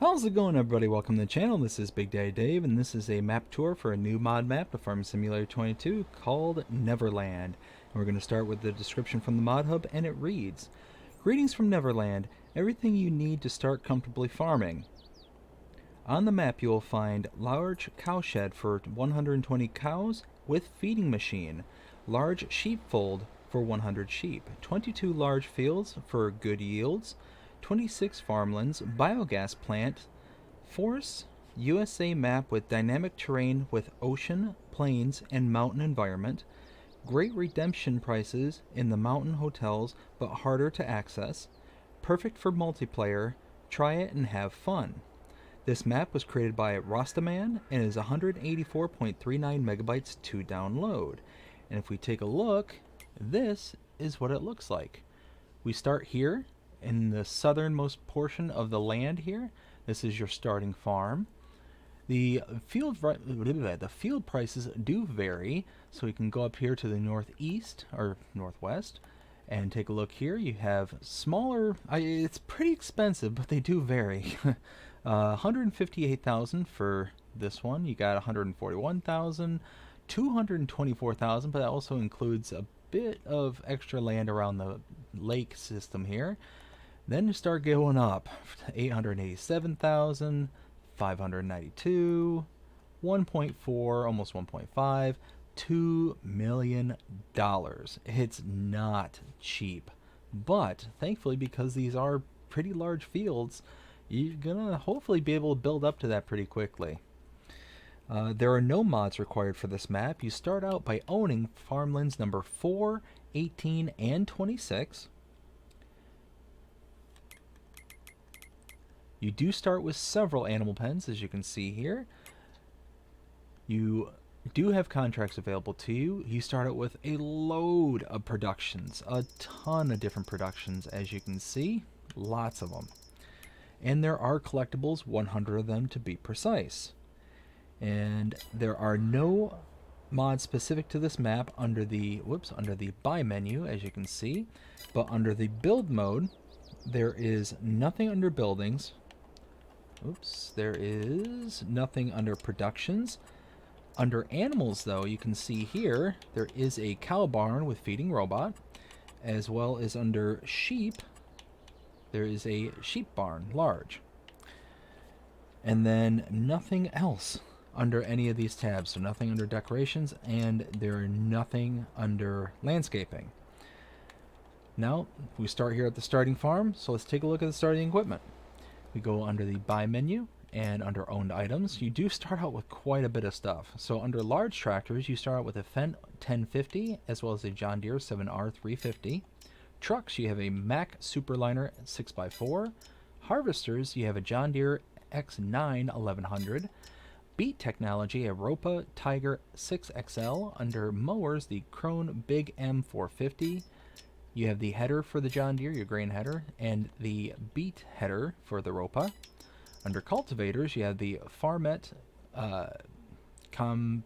How's it going, everybody? Welcome to the channel. This is Big Daddy Dave, and this is a map tour for a new mod map to Farming Simulator 22 called Neverland. And we're going to start with the description from the mod hub, and it reads, "Greetings from Neverland, everything you need to start comfortably farming. On the map you will find large cowshed for 120 cows with feeding machine, large sheepfold for 100 sheep, 22 large fields for good yields, 26 farmlands, biogas plant, forests, USA map with dynamic terrain with ocean, plains, and mountain environment, great redemption prices in the mountain hotels but harder to access, perfect for multiplayer, try it and have fun." This map was created by Rostaman and is 184.39 megabytes to download. And if we take a look, this is what it looks like. We start here in the southernmost portion of the land here. This is your starting farm. The field prices do vary, so we can go up here to the northeast or northwest and take a look here. You have smaller, it's pretty expensive, but they do vary. 158,000 for this one. You got 141,000, 224,000, but that also includes a bit of extra land around the lake system here. Then you start going up, 887,000, 592, 1.4, almost 1.5, $2 million. It's not cheap, but thankfully, because these are pretty large fields, you're gonna hopefully be able to build up to that pretty quickly. There are no mods required for this map. You start out by owning farmlands number 4, 18, and 26. You do start with several animal pens, as you can see here. You do have contracts available to you. You start out with a load of productions, a ton of different productions, as you can see, lots of them. And there are collectibles, 100 of them to be precise. And there are no mods specific to this map under the buy menu, as you can see, but under the build mode, there is nothing under buildings. There is nothing under productions. Under animals, though, you can see here there is a cow barn with feeding robot, as well as under sheep there is a sheep barn, large. And then nothing else under any of these tabs. So nothing under decorations, and there are nothing under landscaping. Now, we start here at the starting farm, so let's take a look at the starting equipment. We go under the buy menu, and under owned items, you do start out with quite a bit of stuff. So under large tractors, you start out with a Fendt 1050, as well as a John Deere 7R350. Trucks, you have a Mack Superliner 6x4. Harvesters, you have a John Deere X9 1100. Beat technology, a Ropa Tiger 6XL. Under mowers, the Krone Big M 450. You have the header for the John Deere, your grain header, and the beet header for the Ropa. Under cultivators, you have the Farmet Compactomat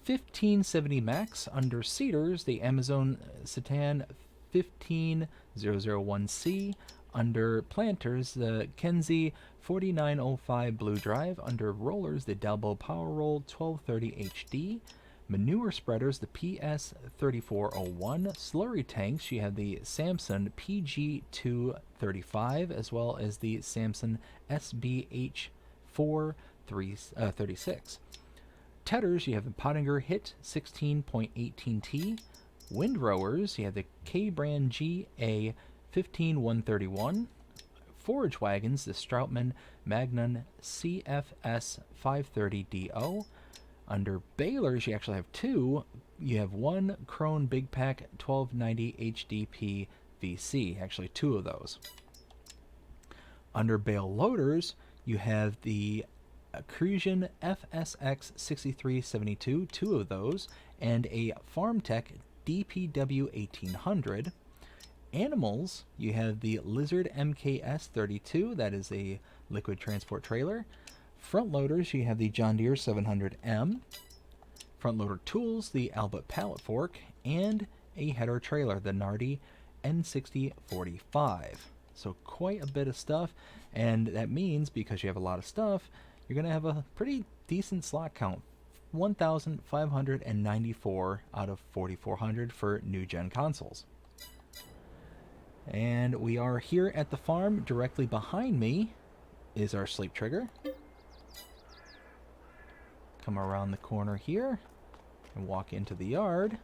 1570 Max. Under seeders, the Amazon Citan 15001C. Under planters, the Kenzie 4905 Blue Drive. Under rollers, the Dalbo Power Roll 1230 HD. Manure spreaders, the PS3401. Slurry tanks, you have the Samson PG235, as well as the Samson SBH436. Tedders, you have the Pottinger Hit 16.18T. Windrowers, you have the K-Brand GA 15131. Forage wagons, the Stroutman Magnon CFS 530DO. Under balers, you actually have two. You have one Krone Big Pack 1290 HDP VC, actually two of those. Under bale loaders, you have the Crucian FSX 6372, two of those, and a FarmTech DPW 1800. Animals, you have the Lizard MKS 32, that is a liquid transport trailer. Front loaders, you have the John Deere 700M. Front loader tools, the Albert pallet fork, and a header trailer, the Nardi N6045. So quite a bit of stuff, and that means because you have a lot of stuff, you're going to have a pretty decent slot count. 1,594 out of 4,400 for new gen consoles. And we are here at the farm. Directly behind me is our sleep trigger. Come around the corner here and walk into the yard.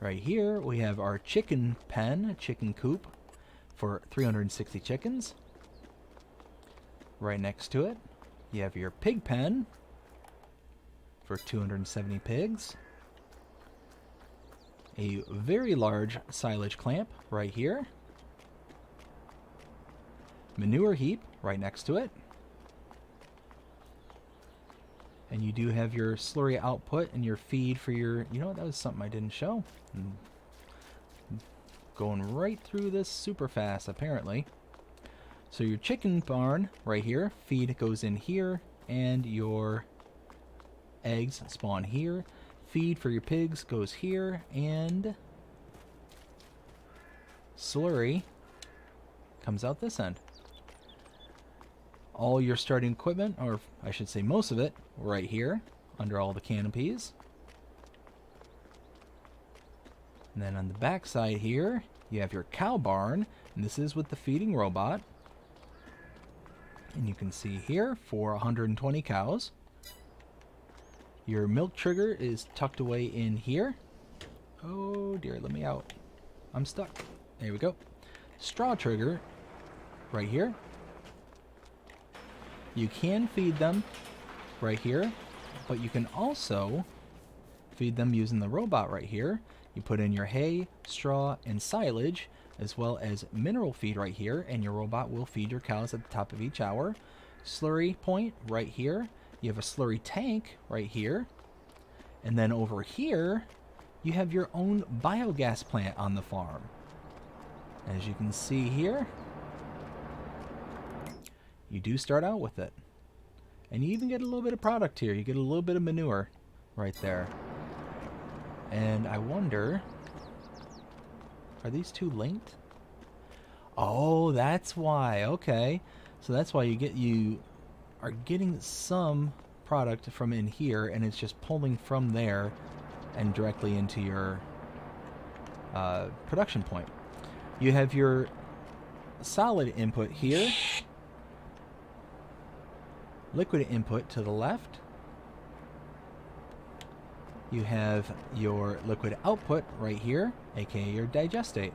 Right here we have our chicken pen, chicken coop for 360 chickens. Right next to it you have your pig pen for 270 pigs. A very large silage clamp right here. Manure heap right next to it. And you do have your slurry output and your feed for your, you know, that was something I didn't show. Going right through this super fast, apparently. So your chicken barn right here, feed goes in here, and your eggs spawn here. Feed for your pigs goes here, and slurry comes out this end. All your starting equipment, or I should say most of it, right here under all the canopies. And then on the back side here, you have your cow barn, and this is with the feeding robot. And you can see here for 120 cows. Your milk trigger is tucked away in here. Oh dear, let me out. I'm stuck. There we go. Straw trigger right here. You can feed them right here, but you can also feed them using the robot right here. You put in your hay, straw, and silage, as well as mineral feed right here, and your robot will feed your cows at the top of each hour. Slurry point right here. You have a slurry tank right here. And then over here, you have your own biogas plant on the farm. As you can see here, you do start out with it. And you even get a little bit of product here. You get a little bit of manure right there. And I wonder, are these two linked? Oh, that's why. Okay. So that's why you are getting some product from in here, and it's just pulling from there and directly into your production point. You have your solid input here, liquid input to the left. You have your liquid output right here, aka your digestate.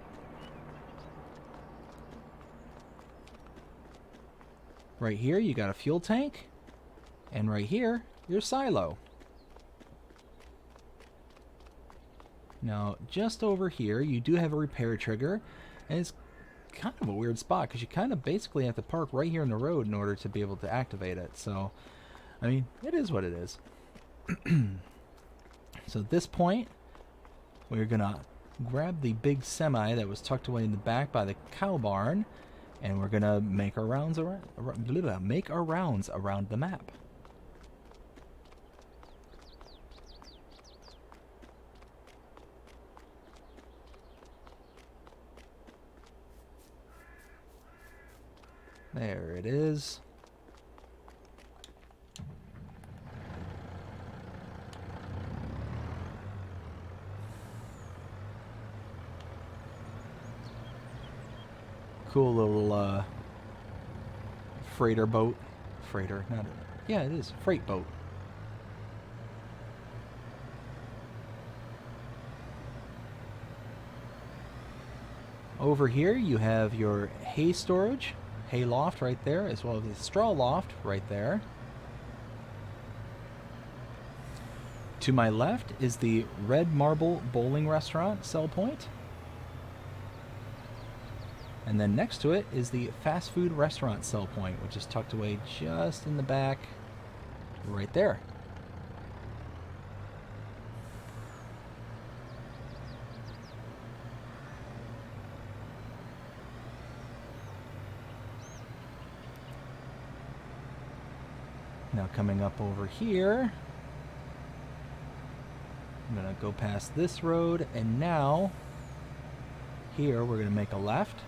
Right here you got a fuel tank, and right here your silo. Now just over here you do have a repair trigger, and it's kind of a weird spot because you kind of basically have to park right here in the road in order to be able to activate it. So I mean, it is what it is. So at this point we're gonna grab the big semi that was tucked away in the back by the cow barn, and we're gonna make our rounds around the map. There it is. Cool little freighter boat. Freighter, not a, yeah, it is. Freight boat. Over here you have your hay storage, hay loft right there, as well as the straw loft right there. To my left is the Red Marble Bowling Restaurant sell point. And then next to it is the fast food restaurant sell point, which is tucked away just in the back right there. Now coming up over here, I'm gonna go past this road, and now here, we're going to make a left.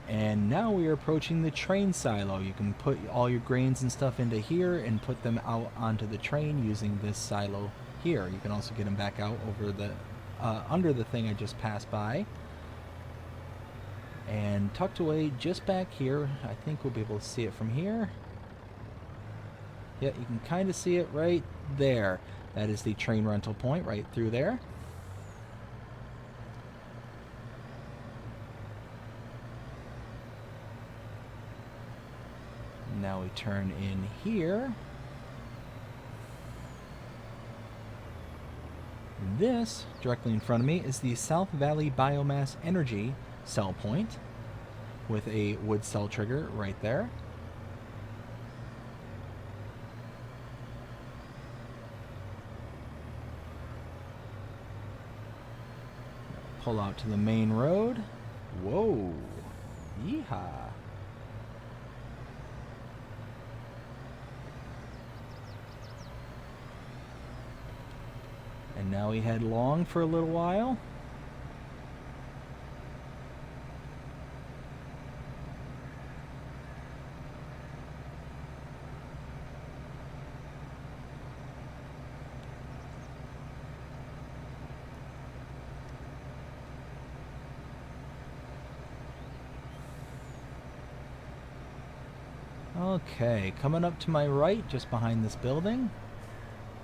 And now we are approaching the train silo. You can put all your grains and stuff into here and put them out onto the train using this silo here. You can also get them back out over the under the thing I just passed by. And tucked away just back here, I think we'll be able to see it from here. Yeah, you can kind of see it right there. That is the train rental point right through there. Now we turn in here. This, directly in front of me, is the South Valley Biomass Energy cell point with a wood cell trigger right there. Pull out to the main road. Whoa. Yeehaw. And now we head long for a little while. Okay, coming up to my right, just behind this building,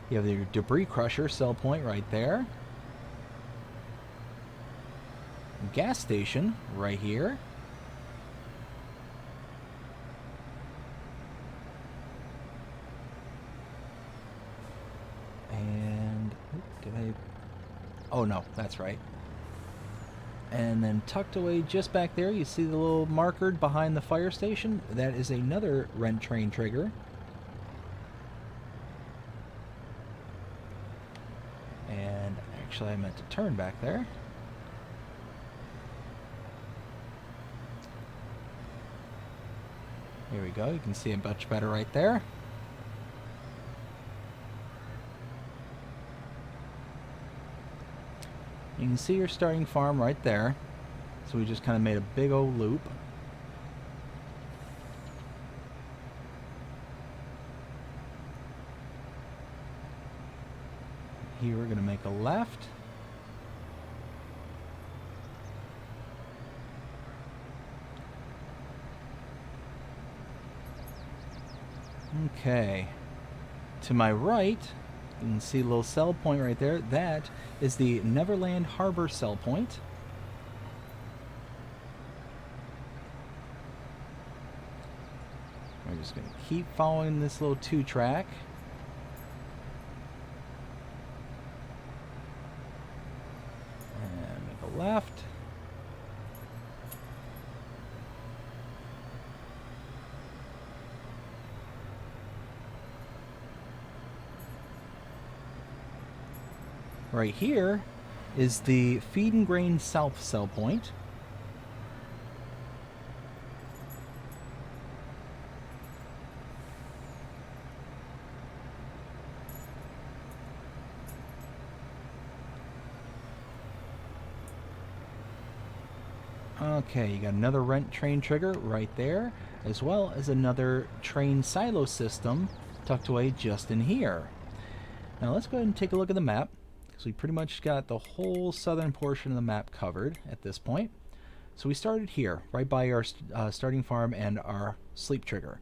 you have your debris crusher cell point right there. Gas station right here. And did I? Oh no, that's right. And then tucked away just back there, you see the little marker behind the fire station? That is another rent train trigger. And actually I meant to turn back there. Here we go, you can see it much better right there. You can see your starting farm right there. So we just kind of made a big old loop. Here we're going to make a left. Okay. To my right, you can see a little cell point right there. That is the Neverland Harbor cell point. We're just going to keep following this little 2-track. And make a left. Right here is the Feed and Grain South cell point. Okay, you got another rent train trigger right there, as well as another train silo system tucked away just in here. Now let's go ahead and take a look at the map. So we pretty much got the whole southern portion of the map covered at this point. So we started here, right by our starting farm and our sleep trigger.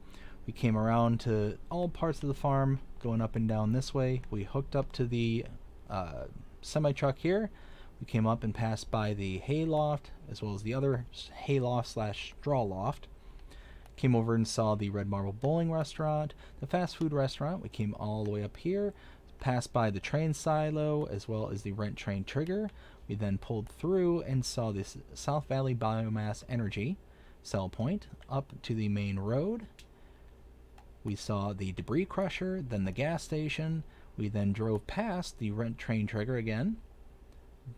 We came around to all parts of the farm, going up and down this way. We hooked up to the semi-truck here. We came up and passed by the hay loft, as well as the other hay loft slash straw loft. Came over and saw the Red Marble Bowling Restaurant, the fast food restaurant. We came all the way up here, passed by the train silo as well as the rent train trigger. We then pulled through and saw this South Valley Biomass Energy cell point up to the main road. We saw the debris crusher, then the gas station. We then drove past the rent train trigger again,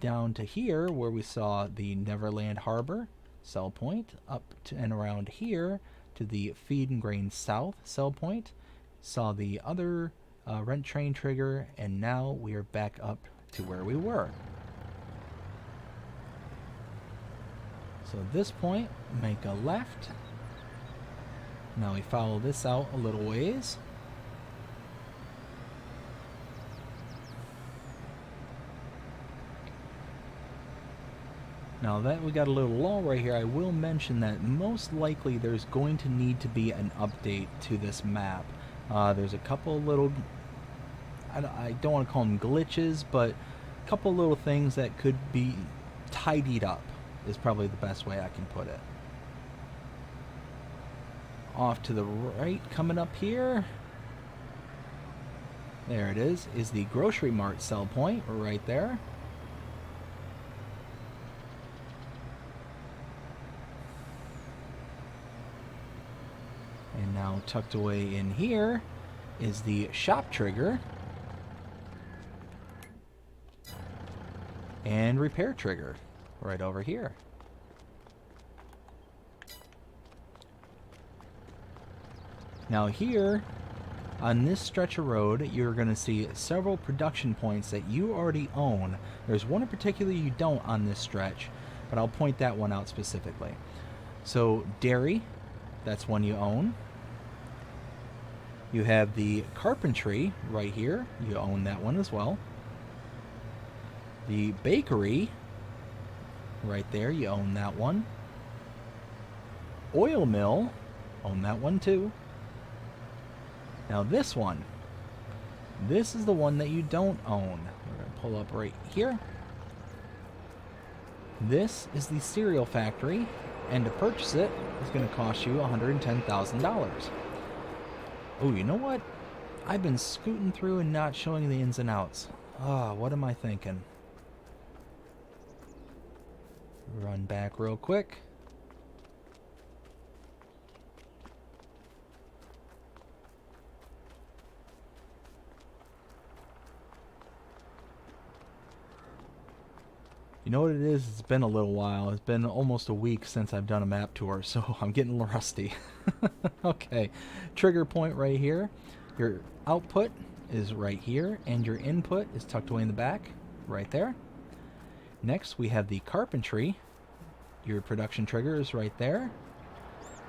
down to here where we saw the Neverland Harbor cell point, up to and around here to the Feed and Grain South cell point. Saw the other rent train trigger, and now we are back up back to where we were. So at this point, make a left. Now we follow this out a little ways. Now that we got a little lull right here, I will mention that most likely there's going to need to be an update to this map. There's a couple little, I don't want to call them glitches, but a couple little things that could be tidied up is probably the best way I can put it. Off to the right, coming up here, there it is the Grocery Mart sell point right there. And now tucked away in here is the shop trigger and repair trigger right over here. Now here on this stretch of road, you're going to see several production points that you already own. There's one in particular you don't on this stretch, but I'll point that one out specifically. So dairy, that's one you own. You have the carpentry right here. You own that one as well. The bakery right there. You own that one. Oil mill. Own that one too. Now this one. This is the one that you don't own. We're going to pull up right here. This is the cereal factory. And to purchase it is going to cost you $110,000. Oh, you know what? I've been scooting through and not showing the ins and outs. Ah, what am I thinking? Run back real quick. You know what it is? It's been a little while. It's been almost a week since I've done a map tour, so I'm getting a little rusty. Okay, trigger point right here. Your output is right here, and your input is tucked away in the back, right there. Next, we have the carpentry. Your production trigger is right there.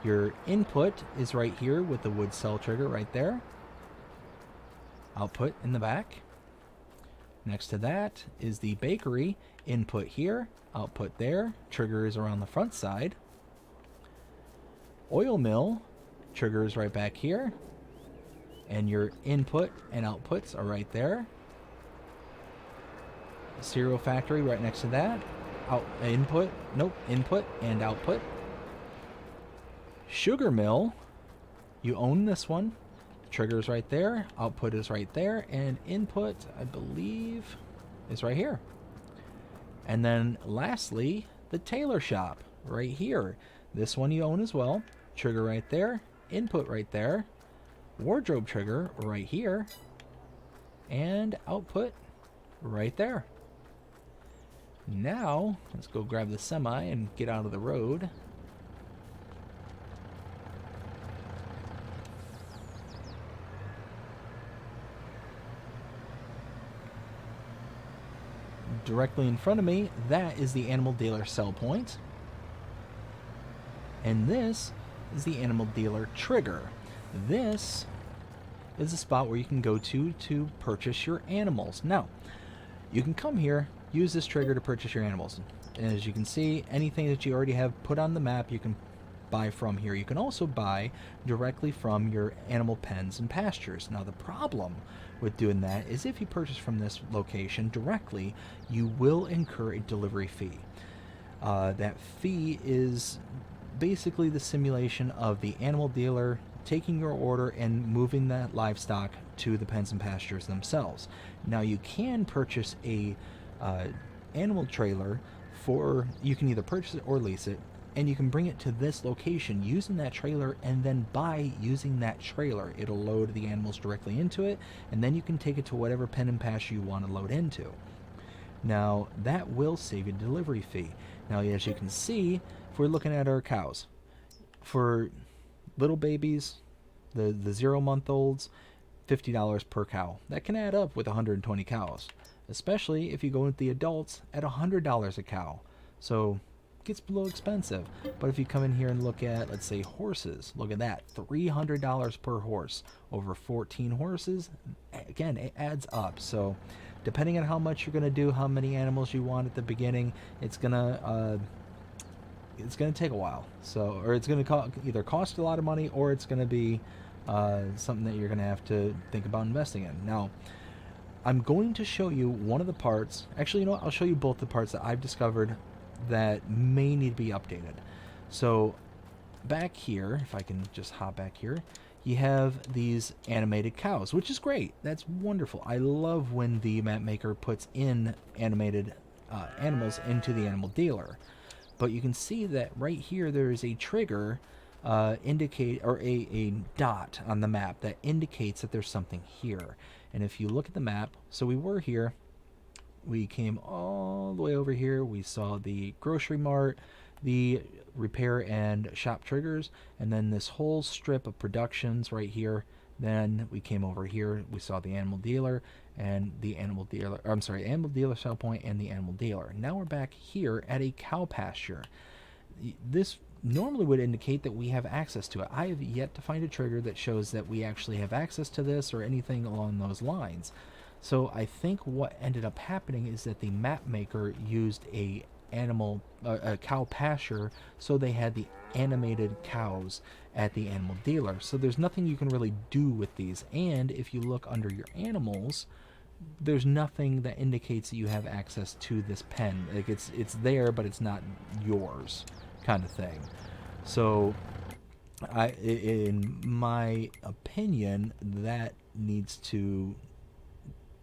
Your input is right here with the wood cell trigger right there. Output in the back. Next to that is the bakery. Input here, output there. Trigger is around the front side. Oil mill, trigger is right back here. And your input and outputs are right there. Cereal factory right next to that. Input and output. Sugar mill, you own this one. Trigger is right there, output is right there, and input, I believe, is right here. And then lastly, the tailor shop right here. This one you own as well. Trigger right there, input right there, wardrobe trigger right here, and output right there. Now, let's go grab the semi and get out of the road. Directly in front of me, that is the animal dealer sell point. And this is the animal dealer trigger. This is a spot where you can go to purchase your animals. Now, you can come here, use this trigger to purchase your animals. And as you can see, anything that you already have put on the map, you can buy from here. You can also buy directly from your animal pens and pastures. Now, the problem with doing that is if you purchase from this location directly, you will incur a delivery fee. That fee is basically the simulation of the animal dealer taking your order and moving that livestock to the pens and pastures themselves. Now, you can purchase a animal trailer you can either purchase it or lease it, and you can bring it to this location using that trailer and then buy using that trailer. It'll load the animals directly into it, and then you can take it to whatever pen and pasture you want to load into. Now, that will save you a delivery fee. Now, as you can see, if we're looking at our cows, for little babies, the 0-month-olds, $50 per cow. That can add up with 120 cows. especially if you go with the adults at $100 a cow. So it gets a little expensive. But if you come in here and look at, let's say, horses, look at that, $300 per horse over 14 horses. Again, it adds up. So depending on how much you're going to do, how many animals you want at the beginning, it's going to take a while. So, or it's going to either cost a lot of money, or it's going to be something that you're going to have to think about investing in. Now, I'm going to show you one of the parts. Actually, you know what? I'll show you both the parts that I've discovered that may need to be updated. So, back here, if I can just hop back here, you have these animated cows, which is great. That's wonderful. I love when the map maker puts in animated animals into the animal dealer. But you can see that right here there is a trigger a dot on the map that indicates that there's something here. And if you look at the map, so we were here, we came all the way over here, we saw the grocery mart, the repair and shop triggers, and then this whole strip of productions right here. Then we came over here, we saw the animal dealer and the animal dealer, animal dealer sell point and the animal dealer. Now we're back here at a cow pasture. This normally would indicate that we have access to it. I have yet to find a trigger that shows that we actually have access to this or anything along those lines. So I think what ended up happening is that the map maker used a cow pasture, so they had the animated cows at the animal dealer. So there's nothing you can really do with these. And if you look under your animals, there's nothing that indicates that you have access to this pen. Like it's there, but it's not yours, kind of thing. So in my opinion, that needs to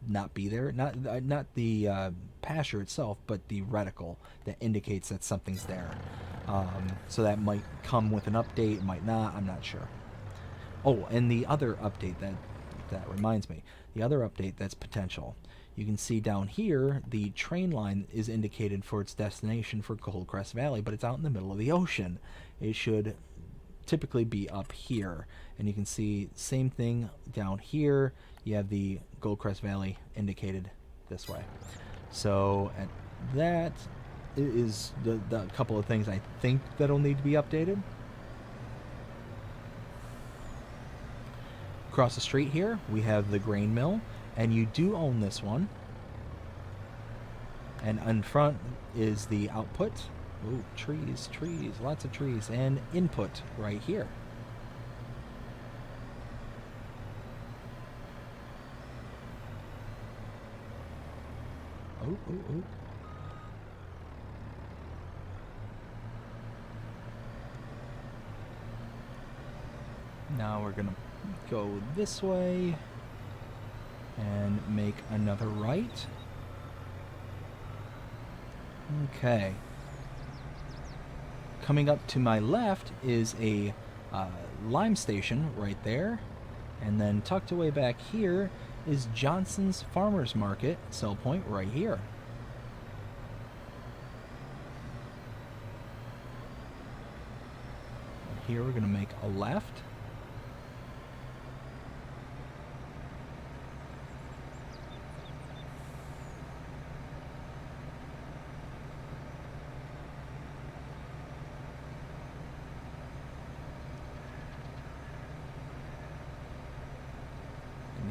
not be there. Not the pasture itself, but the reticle that indicates that something's there. So that might come with an update, it might not, I'm not sure. Oh, and the other update that reminds me, the other update that's potential. You can see down here the train line is indicated for its destination for Goldcrest Valley, but it's out in the middle of the ocean. It should typically be up here, and you can see same thing down here. You have the Goldcrest Valley indicated this way. So that is the couple of things I think that'll need to be updated. Across the street here we have the grain mill, and you do own this one. And in front is the output. Ooh, trees, lots of trees, and input right here. Oh. Now we're gonna go this way and make another right. Okay. Coming up to my left is a lime station right there, and then tucked away back here is Johnson's Farmers Market sell point right here. Here we're going to make a left.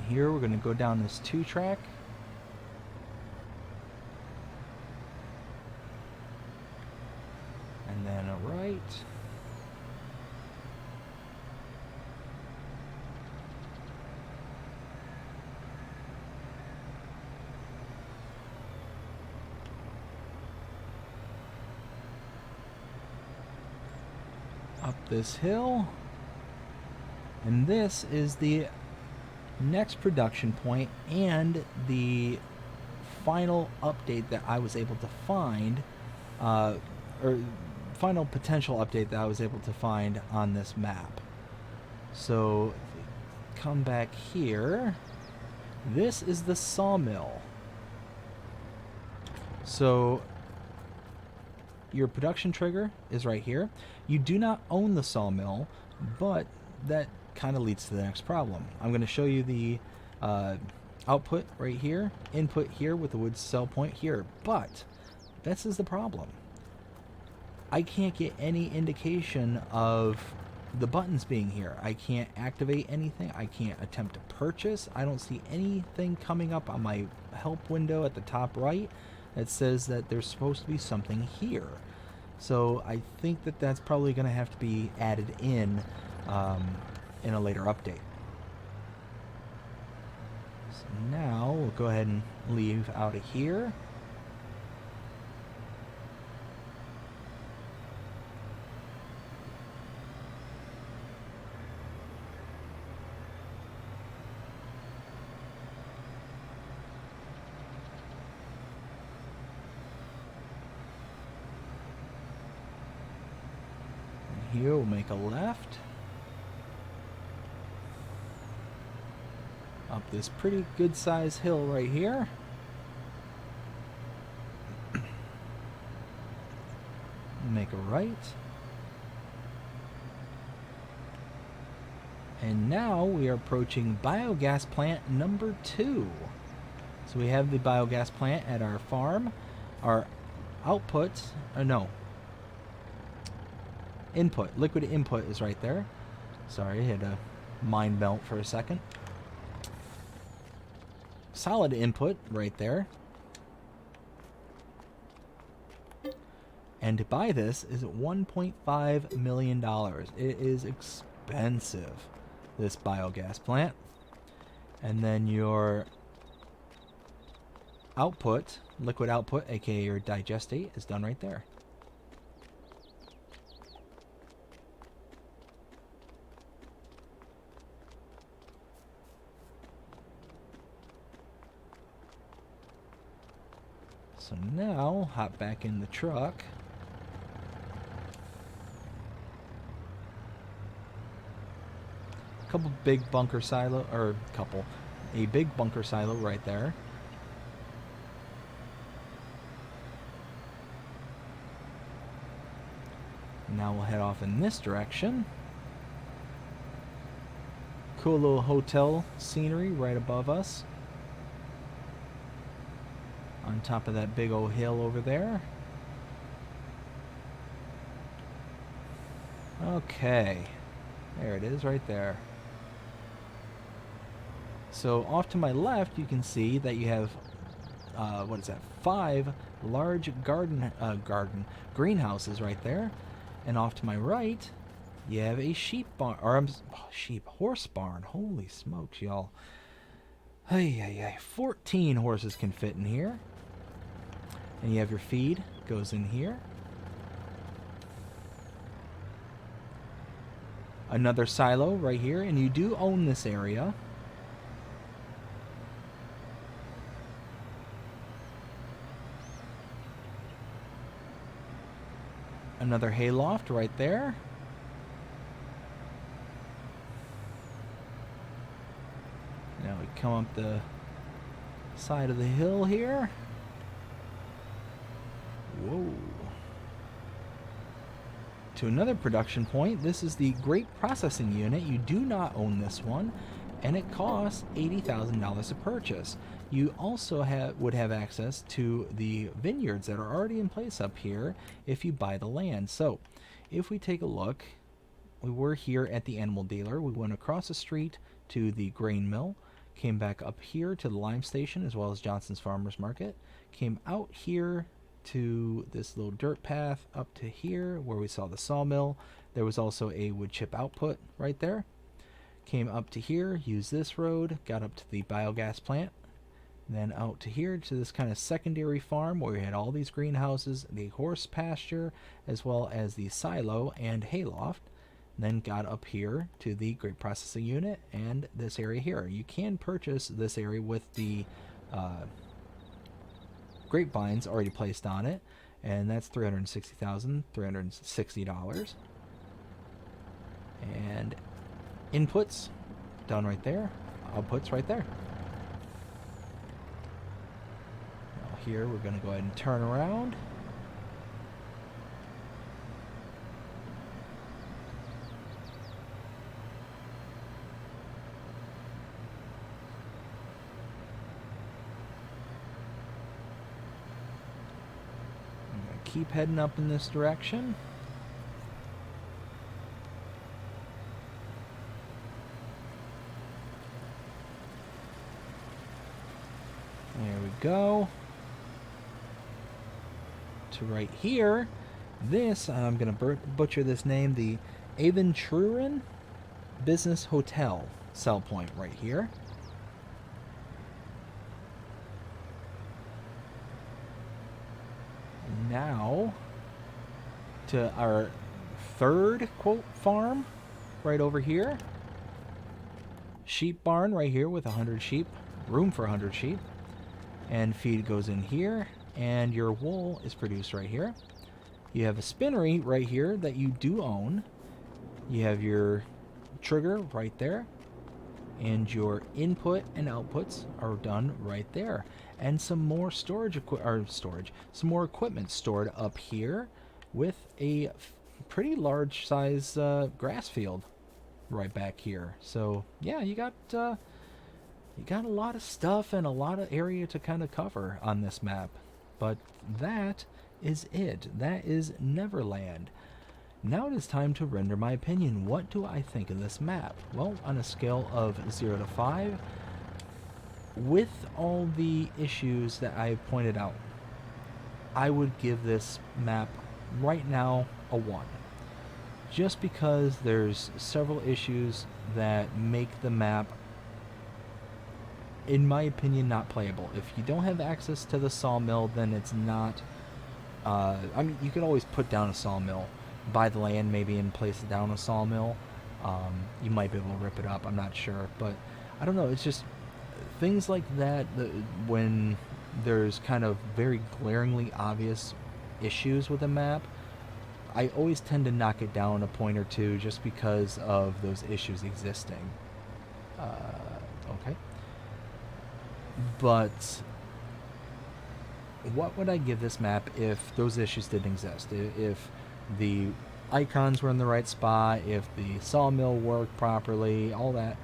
Here we're going to go down this 2-track, and then a right, up this hill, and this is the next production point and the final update that I was able to find, or final potential update that I was able to find on this map. So if we come back here, this is the sawmill. So your production trigger is right here. You do not own the sawmill, but that kind of leads to the next problem. I'm going to show you the output right here, input here with the wood cell point here. But this is the problem. I can't get any indication of the buttons being here. I can't activate anything. I can't attempt to purchase. I don't see anything coming up on my help window at the top right that says that there's supposed to be something here. So I think that that's probably going to have to be added in a later update. So now we'll go ahead and leave out of here. Here we'll make a left up this pretty good sized hill right here. Make a right. And now we are approaching biogas plant number 2. So we have the biogas plant at our farm. Our output, input, liquid input is right there. Sorry, I had a mind melt for a second. Solid input right there. And to buy this is $1.5 million. It is expensive, this biogas plant. And then your output, liquid output, aka your digestate, is done right there. So now, hop back in the truck. A big bunker silo right there. Now we'll head off in this direction. Cool little hotel scenery right above us. On top of that big old hill over there. Okay. There it is right there. So off to my left, you can see that you have, 5 large greenhouses right there. And off to my right, you have a horse barn. Holy smokes, y'all. 14 horses can fit in here. And you have your feed, goes in here. Another silo right here, and you do own this area. Another hayloft right there. Now we come up the side of the hill here. Whoa. To another production point. This is the grape processing unit. You do not own this one, and it costs $80,000 to purchase. You also would have access to the vineyards that are already in place up here if you buy the land. So if we take a look, we were here at the animal dealer. We went across the street to the grain mill, came back up here to the lime station as well as Johnson's Farmers Market, came out here to this little dirt path up to here where we saw the sawmill. There was also a wood chip output right there. Came up to here, used this road, got up to the biogas plant, then out to here to this kind of secondary farm where we had all these greenhouses, the horse pasture, as well as the silo and hayloft. Then got up here to the grape processing unit and this area here. You can purchase this area with the grapevines already placed on it, and that's $360,360. And inputs down right there, outputs right there. Now here we're going to go ahead and turn around. keep heading up in this direction. There we go. To right here. This, I'm going to butcher this name, the Aventurian Business Hotel sell point right here. Now to our third quote farm right over here. Sheep barn right here with 100 sheep, room for 100 sheep, and feed goes in here, and your wool is produced right here. You have a spinnery right here that you do own. You have your trigger right there, and your input and outputs are done right there. And some more some more equipment stored up here with a pretty large size grass field right back here. So yeah, you got a lot of stuff and a lot of area to kind of cover on this map. But that is it. That is Neverland. Now it is time to render my opinion. What do I think of this map? Well, on a scale of 0 to 5, with all the issues that I pointed out, I would give this map right now a 1. Just because there's several issues that make the map, in my opinion, not playable. If you don't have access to the sawmill, then it's not... I mean, you could always put down a sawmill, buy the land maybe and place it down a sawmill. You might be able to rip it up, I'm not sure. But I don't know, it's just things like that, when there's kind of very glaringly obvious issues with a map, I always tend to knock it down a point or two just because of those issues existing. Okay. But what would I give this map if those issues didn't exist? If the icons were in the right spot, if the sawmill worked properly, all that,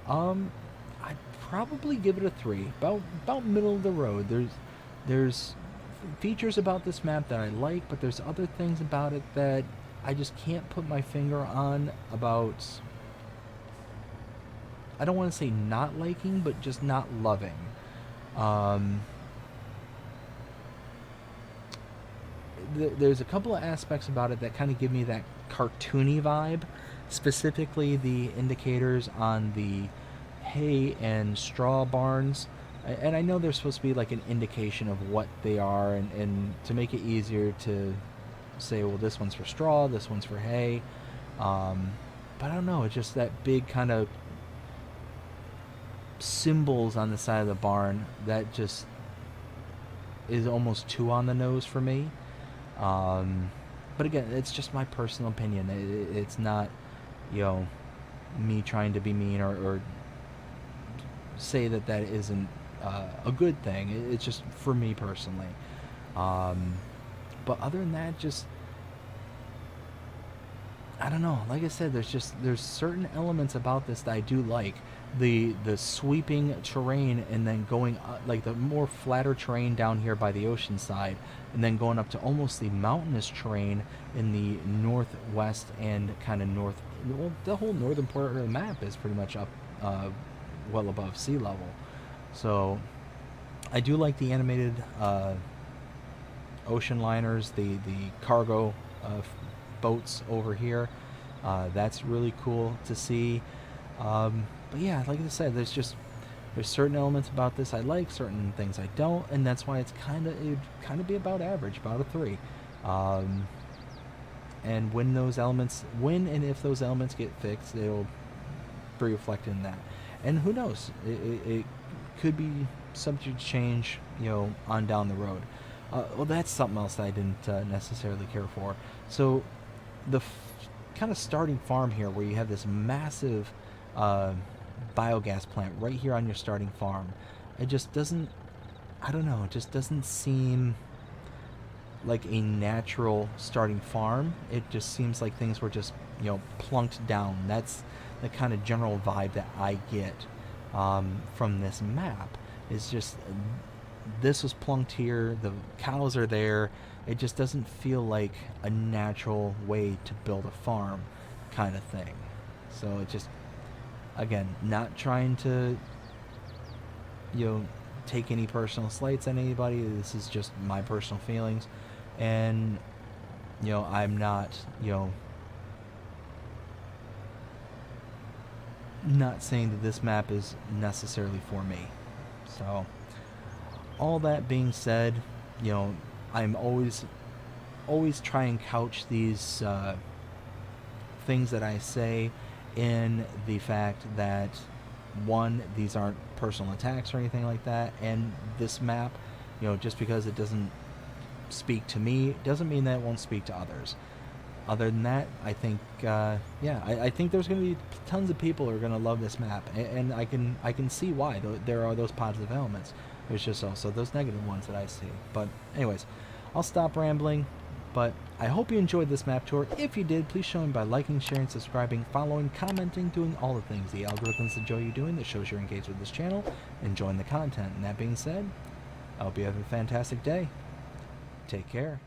I'd probably give it a 3. About middle of the road. There's features about this map that I like, but there's other things about it that I just can't put my finger on about. I don't want to say not liking, but just not loving. There's a couple of aspects about it that kind of give me that cartoony vibe, specifically the indicators on the hay and straw barns. And I know they're supposed to be like an indication of what they are, and to make it easier to say, well, this one's for straw, this one's for hay. But I don't know, it's just that big kind of symbols on the side of the barn that just is almost too on the nose for me. But again, it's just my personal opinion. It's not, me trying to be mean or say that isn't a good thing. It's just for me personally. But other than that, just, I don't know. Like I said, there's certain elements about this that I do like. The sweeping terrain, and then going like the more flatter terrain down here by the ocean side, and then going up to almost the mountainous terrain in the northwest and kind of north. Well, the whole northern part of the map is pretty much up well above sea level. So I do like the animated ocean liners, the cargo boats over here. That's really cool to see. But yeah, like I said, there's certain elements about this I like, certain things I don't, and that's why it'd kind of be about average, about a 3. And when and if those elements get fixed, it'll be reflected in that. And who knows? It could be subject to change, on down the road. Well, that's something else that I didn't necessarily care for. So the kind of starting farm here, where you have this massive biogas plant right here on your starting farm, it just doesn't, I don't know, it just doesn't seem like a natural starting farm. It just seems like things were just, plunked down. That's the kind of general vibe that I get from this map. Is just, this was plunked here, the cows are there, It just doesn't feel like a natural way to build a farm kind of thing. So it just, again, not trying to, you know, take any personal slights on anybody. This is just my personal feelings. And, you know, I'm not, you know, not saying that this map is necessarily for me. So, all that being said, you know, I'm always try and couch these things that I say in the fact that, one, these aren't personal attacks or anything like that, and this map, you know, just because it doesn't speak to me doesn't mean that it won't speak to others. Other than that, I think, I think there's going to be tons of people who are going to love this map, and I can see why. There are those positive elements. There's just also those negative ones that I see. But anyways, I'll stop rambling. But I hope you enjoyed this map tour. If you did, please show me by liking, sharing, subscribing, following, commenting, doing all the things the algorithms enjoy you doing that shows you're engaged with this channel, enjoying the content. And that being said, I hope you have a fantastic day. Take care.